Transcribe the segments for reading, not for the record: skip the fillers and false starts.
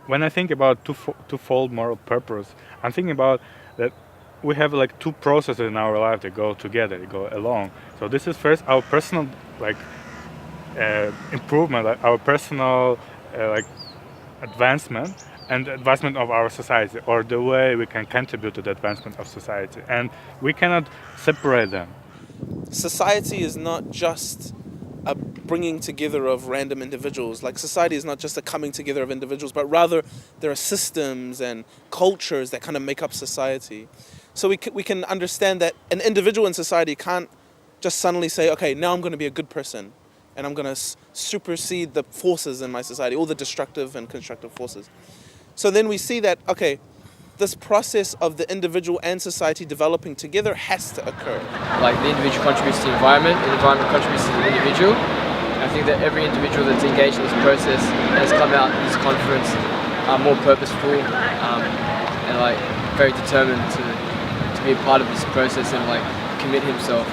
When I think about twofold moral purpose, I'm thinking about that we have like two processes in our life that go together, they go along. So this is first our personal like improvement, like our personal like advancement and advancement of our society, or the way we can contribute to the advancement of society, and we cannot separate them. Society is not just a bringing together of random individuals. Like, society is not just a coming together of individuals, but rather there are systems and cultures that kind of make up society. So we can understand that an individual in society can't just suddenly say, okay, now I'm going to be a good person and I'm going to supersede the forces in my society, all the destructive and constructive forces. So then we see that, okay, this process of the individual and society developing together has to occur. Like the individual contributes to the environment contributes to the individual. I think that every individual that's engaged in this process has come out in this conference more purposeful and like very determined to be a part of this process and like commit himself.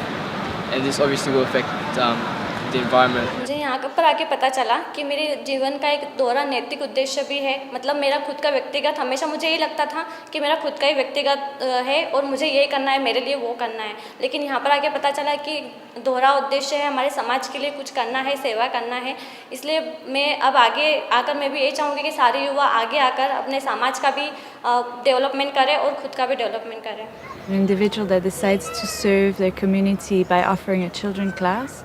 And this obviously will affect the environment. मुझे यहाँ पर आके पता चला कि मेरे जीवन का एक दोहरा नैतिक उद्देश्य भी है। मतलब मेरा खुद का व्यक्तिगत, हमेशा मुझे यही लगता था कि मेरा खुद का ही व्यक्तिगत है और मुझे यही करना है, मेरे लिए वो करना है। लेकिन यहाँ पर आके पता चला कि दोहरा उद्देश्य है, हमारे समाज के लिए कुछ करना है, सेवा करना है। इसलिए मैं अब आगे आकर मैं भी यही चाहूँगी कि सारे युवा आगे आकर अपने समाज का भी डेवलपमेंट करें और खुद का भी डेवलपमेंट करें। An individual that decides to serve their community by offering a children class,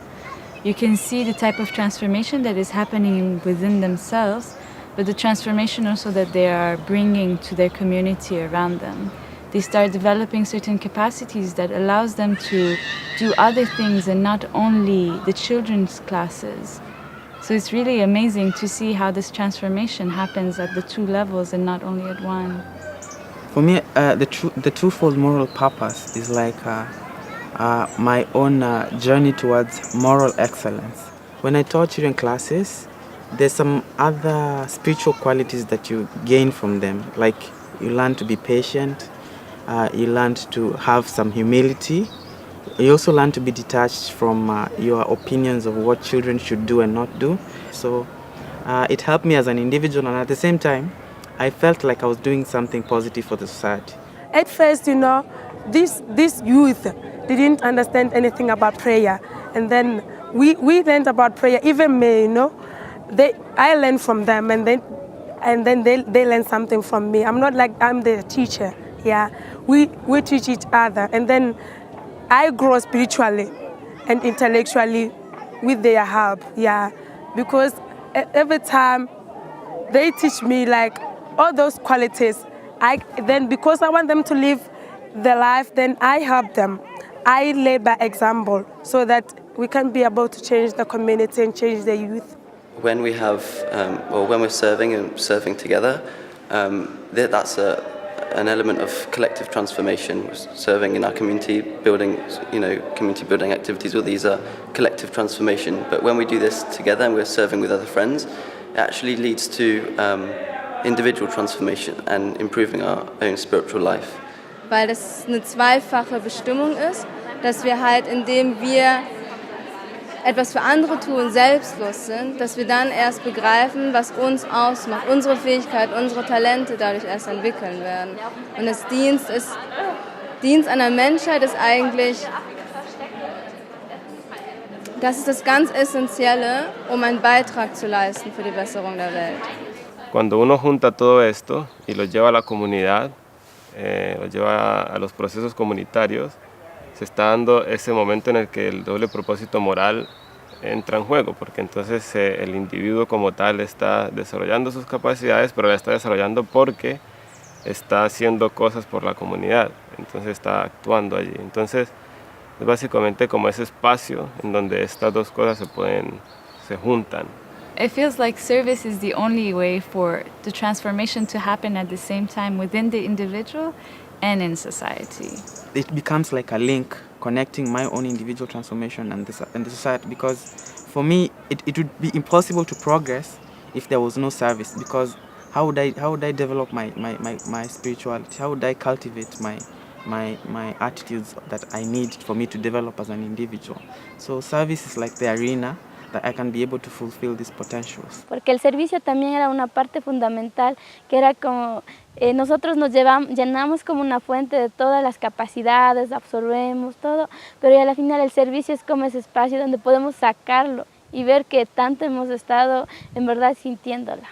you can see the type of transformation that is happening within themselves, but the transformation also that they are bringing to their community around them. They start developing certain capacities that allows them to do other things and not only the children's classes. So it's really amazing to see how this transformation happens at the two levels and not only at one. For me, the twofold moral purpose is like my own journey towards moral excellence. When I taught children classes, there's some other spiritual qualities that you gain from them. Like you learn to be patient, you learn to have some humility. You also learn to be detached from your opinions of what children should do and not do. So it helped me as an individual, and at the same time, I felt like I was doing something positive for the society. At first, this youth didn't understand anything about prayer. And then we learned about prayer. Even me, I learned from them, and then they learned something from me. I'm not like I'm the teacher. Yeah, we teach each other, and then I grow spiritually and intellectually with their help. Yeah, because every time they teach me like all those qualities, then because I want them to live the life, then I help them. I lead by example so that we can be able to change the community and change the youth. When we have, when we're serving together, that's an element of collective transformation. We're serving in our community, building, community building activities. All these are collective transformation. But when we do this together and we're serving with other friends, it actually leads to individual transformation and improving our own spiritual life. Weil das eine zweifache Bestimmung ist, dass wir halt, indem wir etwas für andere tun, selbstlos sind, dass wir dann erst begreifen, was uns ausmacht, unsere Fähigkeit, unsere Talente dadurch erst entwickeln werden. Und das Dienst an der Menschheit ist eigentlich, das ist das ganz Essentielle, einen Beitrag zu leisten für die Besserung der Welt. Cuando uno junta todo esto y lo lleva a la comunidad, lo lleva a los procesos comunitarios, se está dando ese momento en el que el doble propósito moral entra en juego, porque entonces el individuo como tal está desarrollando sus capacidades, pero la está desarrollando porque está haciendo cosas por la comunidad, entonces está actuando allí. Entonces es básicamente como ese espacio en donde estas dos cosas se juntan. It feels like service is the only way for the transformation to happen at the same time within the individual and in society. It becomes like a link connecting my own individual transformation and the society, because for me it would be impossible to progress if there was no service, because how would I develop my spirituality? How would I cultivate my attitudes that I need for me to develop as an individual? So service is like the arena that I can be able to fulfill these potentials. Porque el servicio también era una parte fundamental, que era como nosotros nos llenamos como una fuente de todas las capacidades, absorbemos todo, pero al final el servicio es como ese espacio donde podemos sacarlo y ver que tanto hemos estado en verdad sintiéndola.